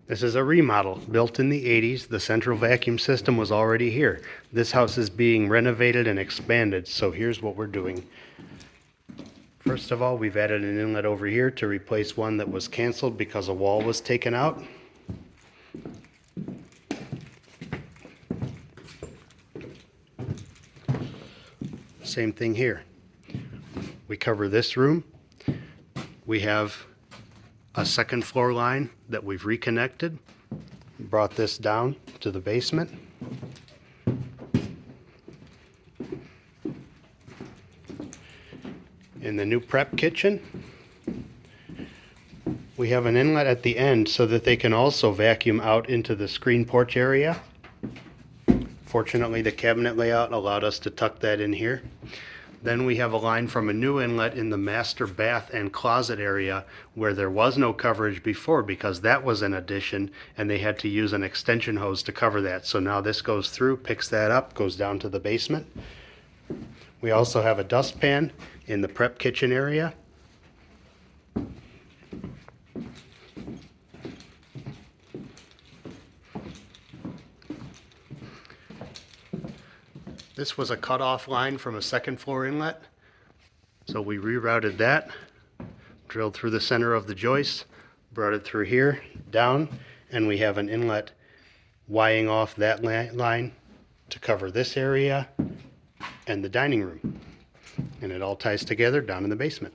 This is a remodel built in the 80s. The central vacuum system was already here. This house is being renovated and expanded, so here's what we're doing. First of all, we've added an inlet over here to replace one that was canceled because a wall was taken out. Same thing here. We cover this room. We have a second floor line that we've reconnected, brought this down to the basement. In the new prep kitchen, we have an inlet at the end so that they can also vacuum out into the screen porch area. Fortunately, the cabinet layout allowed us to tuck that in here. Then we have a line from a new inlet in the master bath and closet area where there was no coverage before because that was an addition and they had to use an extension hose to cover that. So now this goes through, picks that up, goes down to the basement. We also have a dustpan in the prep kitchen area. This was a cutoff line from a second floor inlet, so we rerouted that, drilled through the center of the joist, brought it through here, down, and we have an inlet wying off that line to cover this area and the dining room. And it all ties together down in the basement.